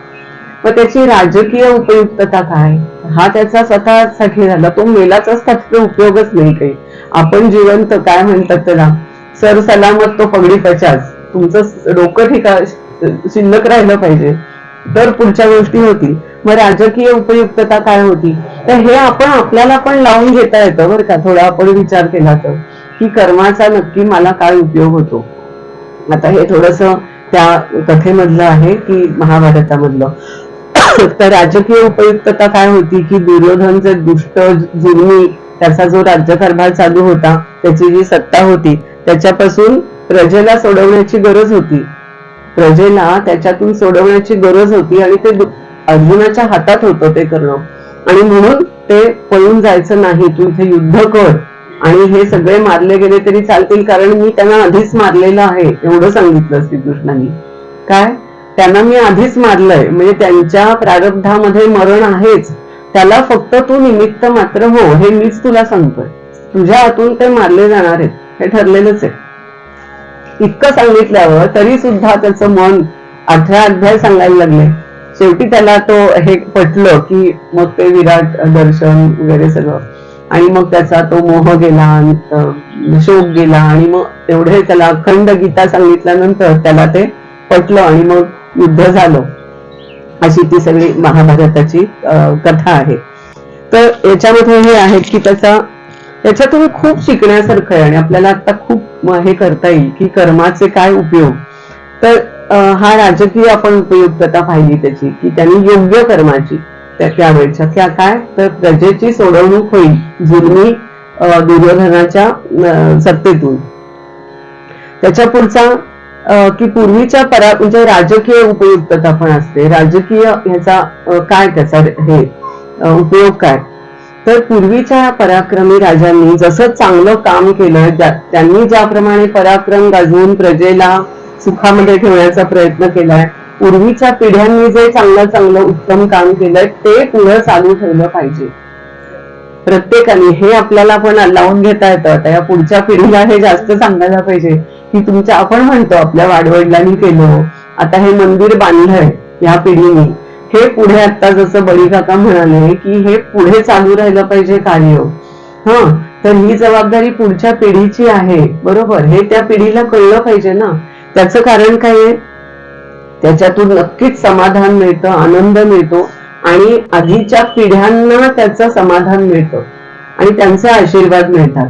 Speaker 1: मग त्याची राजकीय उपयुक्तता काय? हा त्याचा स्वतःसाठी झाला, तो मेलाच असता तर उपयोगच नाही काही. आपण जिवंत, काय म्हणतात त्याला, सर सलामत तो पगडी पचास, तुमचं डोकं शिल्लक राहिलं पाहिजे तर पुढच्या गोष्टी होतील. मग राजकीय उपयुक्तता काय होती? तर हे आपण आपल्याला पण लावून घेता येतं बरं का, थोडा आपण विचार केला तर, की कर्माचा नक्की मला काय उपयोग होतो. आता हे थोडस त्या कथेमधलं आहे की महाभारतामधलं. तर राजकीय उपयुक्तता काय होती की दुर्योधनचे दुष्ट जुलमी त्याचा जो राज्यकारभार चालू होता, त्याची जी सत्ता होती, त्याच्यापासून प्रजेला सोडवण्याची गरज होती. प्रजेला त्याच्यातून सोडवण्याची गरज होती आणि ते अर्जुनाच्या हातात होतं ते करणं. आणि म्हणून ते पळून जायचं नाही, तू इथे युद्ध कर आणि हे सगळे मारले गेले तरी चालतील, कारण मी त्यांना आधीच मारलेलं आहे, एवढं सांगितलं श्रीकृष्णांनी. काय? त्यांना मी आधीच मारलंय, म्हणजे त्यांच्या प्रारब्धामध्ये मरण आहेच, त्याला फक्त तू निमित्त मात्र हो, हे मीच तुला सांगतोय. तुझ्या हातून ते मारले जाणार आहेत, हे ठरलेलंच आहे. इतकं सांगितल्यावर तरी सुद्धा त्याचं मन 18 अध्याय सांगायला लागले. शेवटी त्याला तो हे पटलं की मग ते विराट दर्शन वगैरे सगळं, आणि मग त्याचा तो मोह गेला, शोक गेला, आणि मग एवढे त्याला अखंड गीता सांगितल्यानंतर त्याला ते पटलं आणि मग युद्ध झालं. अशी ती सगळी महाभारताची कथा आहे. तर याच्यामध्ये हे आहे की त्याच्यातून खूप शिकण्यासारखं आहे आणि आपल्याला आता खूप हे करता येईल की कर्माचे काय उपयोग. तर हा राजकीय आपण उपयुक्तता पाहिली त्याची, की त्यांनी योग्य कर्माची त्यावेळेच्या काय, तर प्रजेची सोडवणूक होईल जुलमी दुर्योधनाच्या सत्तेतून. त्याच्या पुढचा की पूर्वीच्या म्हणजे राजकीय उपयुक्तता पण असते. राजकीय ह्याचा काय, त्याचा हे उपयोग काय, तर पूर्वीच्या पराक्रमी राजांनी जसं चांगलं काम केलं, त्यांनी ज्याप्रमाणे पराक्रम गाजवून प्रजेला सुखामध्ये ठेवण्याचा प्रयत्न केलाय, पूर्वीच्या पिढ्यांनी जे चांगलं उत्तम काम केलंय ते पुढे चालू ठेवलं पाहिजे प्रत्येकाने. हे आपल्याला पण लावून घेता येतं. आता या पुढच्या पिढीला हे जास्त सांगायला पाहिजे की तुमच्या, आपण म्हणतो आपल्या वाडवडिलांनी केलं, आता हे मंदिर बांधलंय या पिढीने, हे पुढे आता जसं बळी काका म्हणाले की हे पुढे चालू राहिलं पाहिजे कार्य. तर ही जबाबदारी पुढच्या पिढीची आहे, बरोबर. हे त्या पिढीला कळलं पाहिजे ना. त्याचं कारण काय आहे, त्याच्यातून नक्कीच समाधान मिळतं, आनंद मिळतो, आणि आधीच्या पिढ्यांना त्याचं समाधान मिळतं आणि त्यांचे आशीर्वाद मिळतात,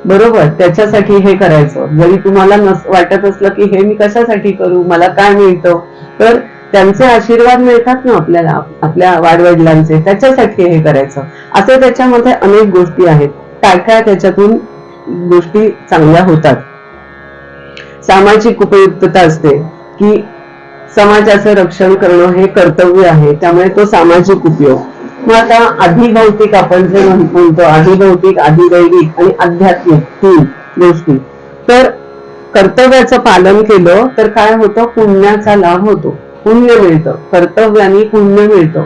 Speaker 1: बरोबर. त्याच्यासाठी हे करायचं. जरी तुम्हाला वाटत असलं की हे मी कशासाठी करू, मला काय मिळतं, तर त्यांचे आशीर्वाद मिळतात ना आपल्याला, आपल्या वाडवडिलांचे, त्याच्यासाठी हे करायचं. असं त्याच्यामध्ये अनेक गोष्टी आहेत. काय काय त्याच्यातून गोष्टी चांगल्या होतात. सामाजिक उपयुक्तता असते की समाजाचं रक्षण करणं हे कर्तव्य आहे, त्यामुळे तो सामाजिक उपयोग. मग आता आधिभौतिक आपण जे म्हणतो, आधिभौतिक, आधिदैविक आणि आध्यात्मिक तीन गोष्टी. तर कर्तव्याचं पालन केलं तर काय होतं, पुण्याचा लाभ होतो, पुण्य मिळतं, कर्तव्याने पुण्य मिळतं.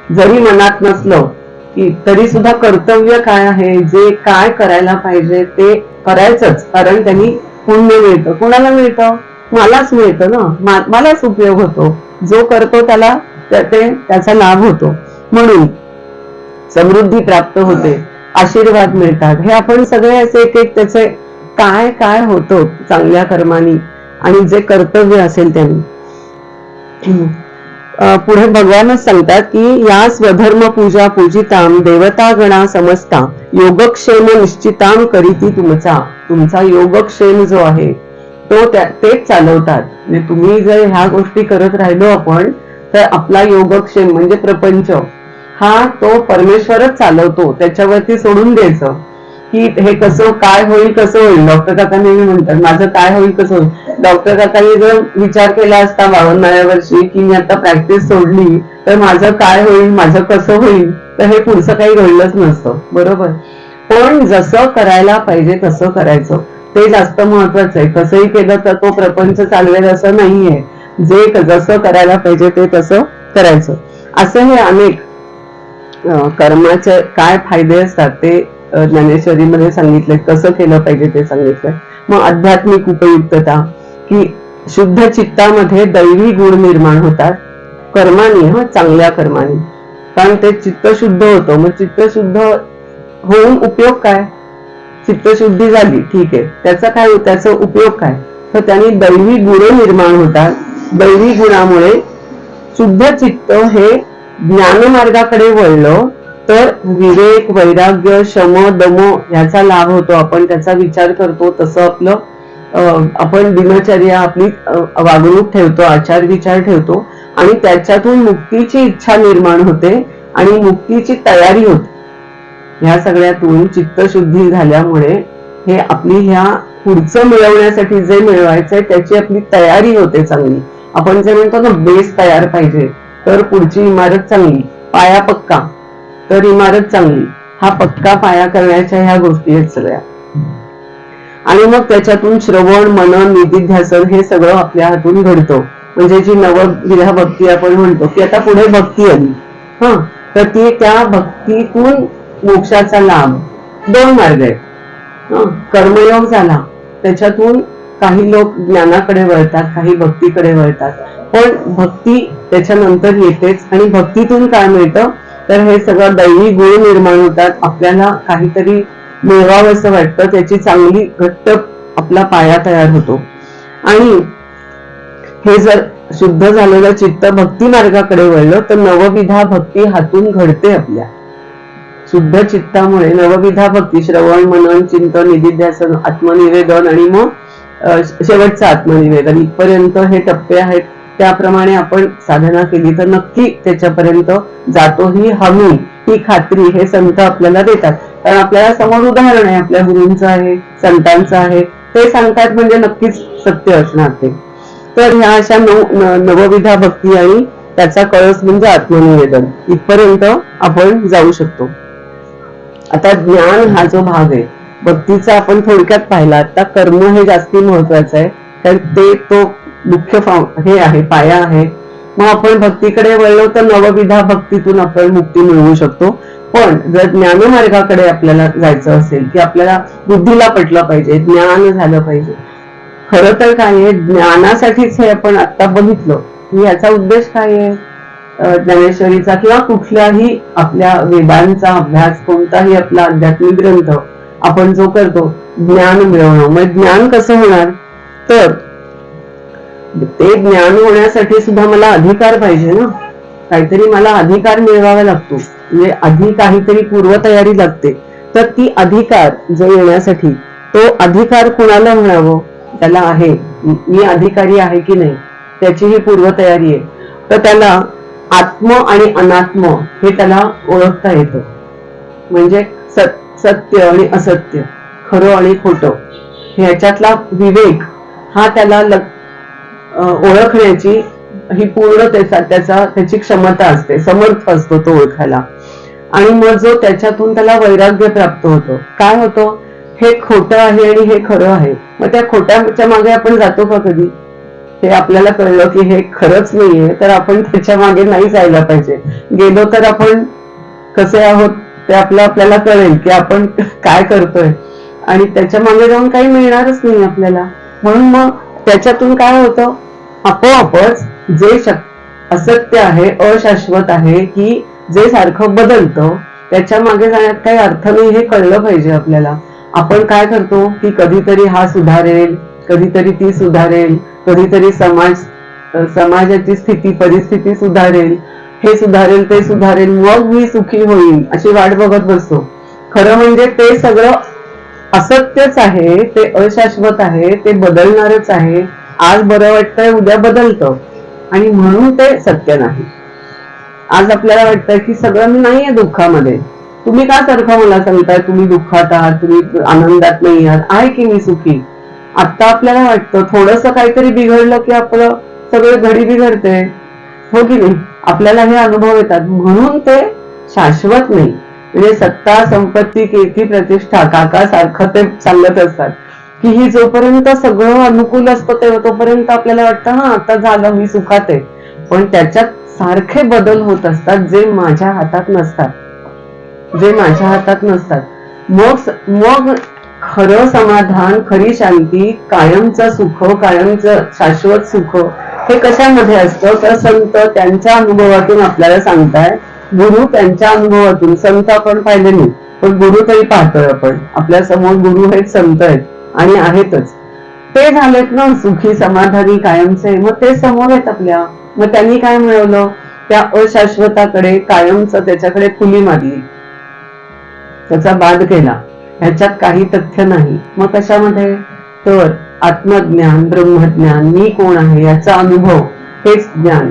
Speaker 1: जरी मनात नसलं की तरी सुद्धा कर्तव्य काय आहे, जे काय करायला पाहिजे ते करायचंच, कारण त्यांनी पुण्य मिळतं. कुणाला मिळतं? मलाच मिळतं ना, मलाच उपयोग होतो. जो करतो त्याला त्याचा लाभ होतो, म्हणून समृद्धी प्राप्त होते, आशीर्वाद मिळतात. हे आपण सगळे असे एक त्याचे काय काय होतं चांगल्या कर्मानी आणि जे कर्तव्य असेल त्यांनी. पुढे भगवानच सांगतात की या स्वधर्म पूजा पूजिताम देवता गणा समजता योगक्षेम निश्चिताम करीती तुमचा योगक्षेम जो आहे तो तेच चालवतात. म्हणजे तुम्ही जर ह्या गोष्टी करत राहिलो आपण, तर आपला योगक्षेम म्हणजे प्रपंच हा तो परमेश्वरच चालवतो, त्याच्यावरती सोडून द्यायचं की हे कसं काय होईल, कसं होईल. डॉक्टर काका नेहमी म्हणतात माझं काय होईल, कसं होईल. डॉक्टर काकांनी जर विचार केला असता 52व्या वर्षी की मी आता प्रॅक्टिस सोडली तर माझं काय होईल, माझं कसं होईल, तर हे पुढचं काही घडलंच नसतं, बरोबर. पण जसं करायला पाहिजे तसं करायचं, ते जास्त महत्वाचं आहे. कसंही केलं तर तो प्रपंच चालवेल असं नाहीये. जे जसं करायला पाहिजे ते तसं करायचं. असं हे अनेक कर्माचे काय फायदे असतात ते ज्ञानेश्वरीमध्ये सांगितले, कसं केलं पाहिजे ते सांगितलंय. मग आध्यात्मिक उपयुक्तता, की शुद्ध चित्तामध्ये दैवी गुण निर्माण होतात कर्माने, चांगल्या कर्माने. कारण ते चित्त शुद्ध होतं. मग चित्त शुद्ध होऊन उपयोग काय? चित्तशुद्धी झाली, ठीक आहे, त्याचा काय, त्याचा उपयोग काय? तर त्यांनी दैवी गुण निर्माण होतात. दैवी गुणामुळे शुद्ध चित्त हे ज्ञान मार्गाकडे वळलं तर विवेक, वैराग्य, शम, दम याचा लाभ होतो. आपण त्याचा विचार करतो तसं आपलं आपण दिनचर्या, आपली वागणूक ठेवतो, आचार विचार ठेवतो आणि त्याच्यातून मुक्तीची इच्छा निर्माण होते आणि मुक्तीची तयारी होते. ह्या सगळ्यातून चित्तशुद्धी झाल्यामुळे हे आपली ह्या पुढचं मिळवण्यासाठी जे मिळवायचंय त्याची आपली तयारी होते चांगली. आपण जे म्हणतो ना, बेस तयार पाहिजे तर पुढची इमारत चांगली, पाया पक्का तर इमारत चांगली. हा पक्का पाया करण्याच्या ह्या गोष्टी आहेत सगळ्या. आणि मग त्याच्यातून श्रवण, मनन, निधिध्यासन हे सगळं आपल्या हातून घडतं. म्हणजे जी नवविधा भक्ती आपण म्हणतो की आता पुढे भक्ती आली, तर ती त्या भक्तीतून मोक्षाचा लाभ. दोन मार्ग आहेत. कर्मयोग झाला, त्याच्यातून काही लोक ज्ञानाकडे वळतात, काही भक्तीकडे वळतात. पण भक्ती त्याच्यानंतर येतेच. आणि भक्तीतून काय मिळतं तर हे सगळं दैवी गुण निर्माण होतात. आपल्याला काहीतरी मिळवावं असं वाटतं, त्याची चांगली घट्ट आपला पाया तयार होतो. आणि हे जर शुद्ध झालेलं चित्त भक्ती मार्गाकडे वळलं तर नवविधा भक्ती हातून घडते आपल्या. शुद्ध चित्तामुळे नवविधा भक्ती, श्रवण, मनन, चिंतन, निधिध्यासन, आत्मनिवेदन आणि मग शेवटचं आत्मनिवेदन, इथपर्यंत हे टप्पे आहेत. त्याप्रमाणे आपण साधना केली तर नक्की त्याच्यापर्यंत जातो, ही हमी, ही खात्री हे संत आपल्याला देतात. कारण आपल्याला समोर उदाहरण आहे, आपल्या गुरूंचं आहे, संतांचं आहे, ते सांगतात म्हणजे नक्कीच सत्य असणार ते. तर ह्या अशा नवविधा भक्ती आणि त्याचा कळस म्हणजे आत्मनिवेदन, इथपर्यंत आपण जाऊ शकतो. आता ज्ञान हा जो भाग आहे भक्तीचा आपण थोडक्यात पाहिला. आता कर्म हे जास्ती महत्वाचं आहे, कारण ते तो मुख्य हे आहे, पाया आहे. मग आपण भक्तीकडे वळलो तर नवविधा भक्तीतून आपण मुक्ती मिळवू शकतो. पण जर ज्ञान मार्गाकडे आपल्याला जायचं असेल की आपल्याला बुद्धीला पटलं पाहिजे, ज्ञान झालं पाहिजे. खरं तर काय आहे, ज्ञानासाठीच हे आपण आता बघितलं की याचा उद्देश काय आहे. ज्ञानेश्वरीचा किंवा कुठल्याही आपल्या वेदांचा अभ्यास, कोणताही आपला आध्यात्मिक ग्रंथ आपण जो करतो, ज्ञान मिळवणं. मग ज्ञान कसं होणार तर ते ज्ञान होण्यासाठी सुद्धा मला अधिकार पाहिजे ना, काहीतरी मला अधिकार मिळवावा लागतो. म्हणजे आधी काहीतरी पूर्वतयारी लागते. तर ती अधिकार जो येण्यासाठी तो अधिकार कोणाला मिळावं, त्याला आहे, मी अधिकारी आहे की नाही त्याची ही पूर्वतयारी आहे. तर त्याला आत्म आणि अनात्म हे त्याला ओळखता येतं. म्हणजे सत्य आणि असत्य, खरं आणि खोटं ह्याच्यातला विवेक हा त्याला ओळखण्याची ही पूर्ण त्याची क्षमता असते, समर्थ असतो तो ओळखायला. आणि मग जो त्याच्यातून त्याला वैराग्य प्राप्त होतं. काय होतं, हे खोटं आहे आणि हे खरं आहे. मग त्या खोट्याच्या मागे आपण जातो का कधी? हे आपल्याला कळलं की हे खरंच नाहीये तर आपण त्याच्या मागे नाही जायला पाहिजे. गेलो तर आपण कसे आहोत ते आपल्याला कळेल की आपण काय करतोय आणि त्याच्या मागे जाऊन काही मिळणारच नाही आपल्याला. म्हणून मग त्याच्यातून काय होतं, आपोआपच जे असत्य आहे, अशाश्वत आहे, की जे सारखं बदलतं त्याच्या मागे जाण्यात काही अर्थ नाही हे कळलं पाहिजे आपल्याला. आपण काय करतो की कधीतरी हा सुधारेल, कधीतरी ती सुधारेल, कधीतरी समाजाची स्थिती, परिस्थिती सुधारेल, हे सुधारेल, ते सुधारेल, मग मी सुखी होईल अशी वाट बघत बसतो. खरं म्हणजे ते सगळं असत्यच आहे, ते अशाश्वत आहे, ते बदलणारच आहे. आज बरं वाटतंय, उद्या बदलतं आणि म्हणून ते सत्य नाही. आज आपल्याला वाटतं की सगळं मी नाहीये दुःखामध्ये. तुम्ही का सारखं मला सांगताय तुम्ही दुःखात आहात, तुम्ही आनंदात नाही आहात, आहे की मी सुखी. आता आपल्याला वाटतं थोडस काहीतरी बिघडलं की आपलं सगळं घडी बिघडते, हो की नाही. आपल्याला हे अनुभव येतात. म्हणून ते शाश्वत नाही. म्हणजे सत्ता, संपत्ती, कीर्ती, प्रतिष्ठा, काका सारखं ते चालत असतात की ही जोपर्यंत सगळं अनुकूल असतं तोपर्यंत आपल्याला वाटतं हा आता झालं, मी सुखात आहे. पण त्याच्यात सारखे बदल होत असतात जे माझ्या हातात नसतात. मग मग खरं समाधान, खरी शांती, कायमचं सुख, कायमचं शाश्वत सुख हे कशामध्ये असतं? तर संत त्यांच्या अनुभवातून आपल्याला सांगताय, गुरु त्यांच्या अनुभवातून. संत आपण पाहिले नाही, पण गुरु तरी पाहतोय आपण. आपल्या समोर गुरु हेच संत आहेत आणि आहेतच. ते झालेत ना सुखी, समाधानी, कायमचे. मग ते समोर आहेत आपल्या. मग त्यांनी काय मिळवलं? त्या अशाश्वताकडे, कायमचं त्याच्याकडे फुली मारली, त्याचा बाद केला. ह्याच्यात काही तथ्य नाही. मग कशामध्ये? तर आत्मज्ञान, ब्रह्मज्ञान, मी कोण आहे याचा अनुभव, हेच ज्ञान.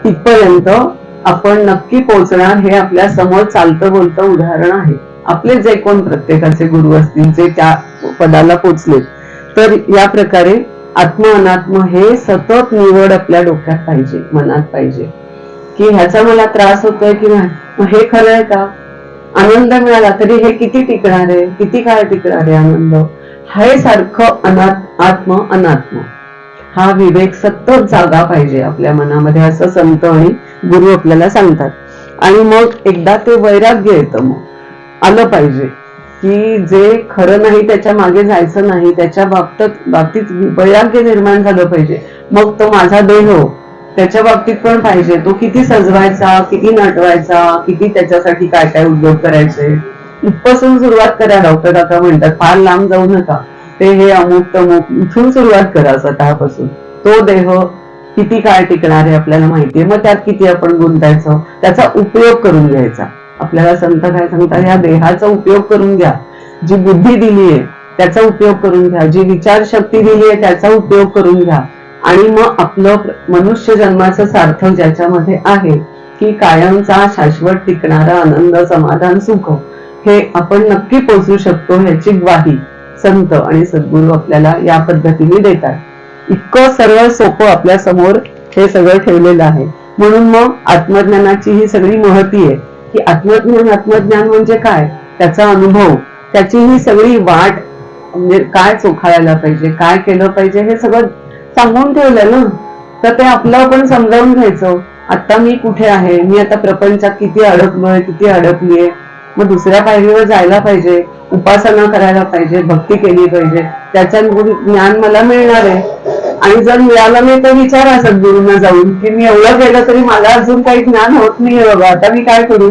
Speaker 1: तिथपर्यंत आपण नक्की पोहोचणार. हे आपल्या समोर चालतं बोलतं उदाहरण आहे. आपले जे कोण प्रत्येकाचे गुरु असतील, जे त्या पदाला पोचले, तर या प्रकारे आत्म अनात्म हे सतत निवड आपल्या डोक्यात पाहिजे, मनात पाहिजे, की ह्याचा मला त्रास होतोय की नाही, हे खरं आहे का? आनंद मिळाला तरी हे किती टिकणार आहे, किती काळ टिकणार आहे आनंद? हे सारखं आत्म अनात्म हा विवेक सतत जागा पाहिजे आपल्या मनामध्ये, असं संत आणि गुरु आपल्याला सांगतात. आणि मग एकदा ते वैराग्य येतं, मग आलं पाहिजे की जे खरं नाही त्याच्या मागे जायचं नाही, त्याच्या बाबतीत वैराग्य निर्माण झालं पाहिजे. मग तो माझा देह त्याच्या बाबतीत पण पाहिजे, तो किती सजवायचा, किती नटवायचा, किती त्याच्यासाठी काय काय उद्योग करायचे, इथपासून सुरुवात करा. डॉक्टर काका म्हणतात फार लांब जाऊ नका, ते हे अमुक तमुक इथून सुरुवात करा स्वतःपासून. तो देह किती काळ टिकणार आहे आपल्याला माहितीये. मग त्यात किती आपण गुंतायचं, त्याचा उपयोग करून घ्यायचा. आपल्याला संत काय सांगतात? या देहाचा उपयोग करून घ्या. जी बुद्धी दिलीये त्याचा उपयोग करून घ्या, जी विचार शक्ती दिलीये त्याचा उपयोग करून घ्या. आणि मग आपलं मनुष्य जन्माचं सार्थक ज्याच्यामध्ये आहे, की कायमचा शाश्वत टिकणारा आनंद, समाधान, सुख हे आपण नक्की पोहोचू शकतो, ह्याची ग्वाही संत आणि सद्गुरू आपल्याला या पद्धतीने देतात. इतकं सरळ सोपं आपल्या समोर हे सगळं ठेवलेलं आहे. म्हणून मग आत्मज्ञानाची ही सगळी महती आहे, की आत्मज्ञान म्हणजे काय, त्याचा अनुभव, त्याची ही सगळी वाट, म्हणजे काय चोखाळायला पाहिजे, काय केलं पाहिजे, हे सगळं सांगून ठेवलंय ना. तर ते आपलं आपण समजावून घ्यायचं. आता मी कुठे आहे, मी आता प्रपंचात किती अडकलोय, किती अडकलीये. मग दुसऱ्या पायरीवर जायला पाहिजे, उपासना करायला पाहिजे, भक्ती केली पाहिजे, त्याचं ज्ञान मला मिळणार आहे. आणि जर मिळालं नाही तर विचारा सद्गुरूंना जाऊन, की मी एवढं केलं तरी मला अजून काही ज्ञान होत नाहीये बाबा, आता मी काय करू?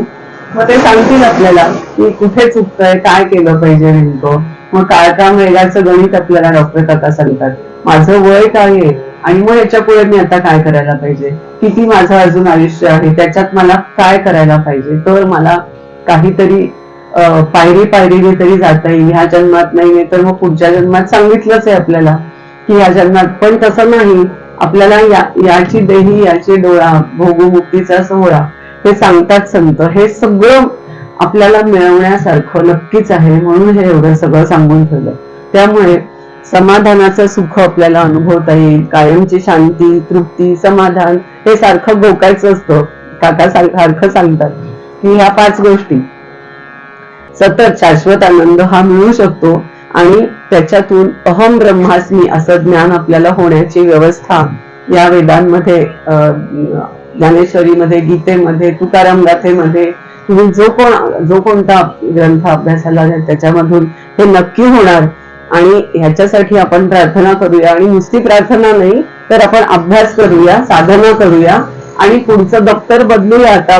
Speaker 1: मग ते सांगतील आपल्याला की कुठे चुकतंय, काय केलं पाहिजे नेमकं. मग काळकाम वेगाचं गणित आपल्याला डॉक्टर काका सांगतात. माझं वय काय आहे आणि मग याच्या पुढे मी आता काय करायला पाहिजे, किती माझं अजून आयुष्य आहे, त्याच्यात मला काय करायला पाहिजे, तर मला काहीतरी पायरीने तरी जाता येईल. ह्या जन्मात नाही तर मग पुढच्या जन्मात सांगितलंच आहे आपल्याला की ह्या जन्मात. पण तसं नाही, आपल्याला याची देही याची डोळा, भोगमुक्तीचा सोहळा हे सांगतात संत. हे सगळं आपल्याला मिळवण्यासारखं नक्कीच आहे, म्हणून हे एवढं सगळं सांगून ठेवलं. त्यामुळे समाधानाचं सुख आपल्याला अनुभवता येईल, कायमची शांती, तृप्ती, समाधान हे सारखं भोकायचं असतं. काका सारखं सांगतात की ह्या 5 गोष्टी सतत शाश्वत आनंद हा मिळू शकतो. आणि त्याच्यातून अहम ब्रह्मास्मी असं ज्ञान आपल्याला होण्याची व्यवस्था या वेदांमध्ये, ज्ञानेश्वरीमध्ये, गीतेमध्ये, तुकाराम गाथेमध्ये, तुम्ही जो कोणता ग्रंथ अभ्यासाला त्याच्यामधून हे नक्की होणार. आणि ह्याच्यासाठी आपण प्रार्थना करूया. आणि नुसती प्रार्थना नाही तर आपण अभ्यास करूया, साधना करूया आणि पुढचं दप्तर बदलूया. आता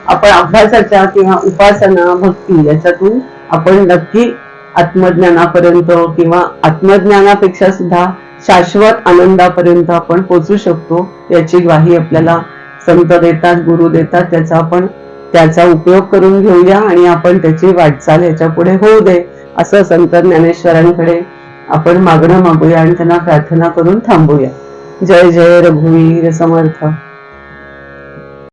Speaker 1: आपण अभ्यासाच्या किंवा उपासना, भक्ती याच्यातून आपण नक्की आत्मज्ञानापर्यंत किंवा आत्मज्ञानापेक्षा सुद्धा शाश्वत आनंदापर्यंत आपण पोहोचू शकतो, याची ग्वाही आपल्याला संत देतात, गुरु देतात. त्याचा उपयोग करून घेऊया आणि आपण त्याची वाटचाल याच्या पुढे होऊ दे, असं संत ज्ञानेश्वरांकडे आपण मागणं मागूया आणि त्यांना प्रार्थना करून थांबूया. जय जय रघुवीर समर्थ.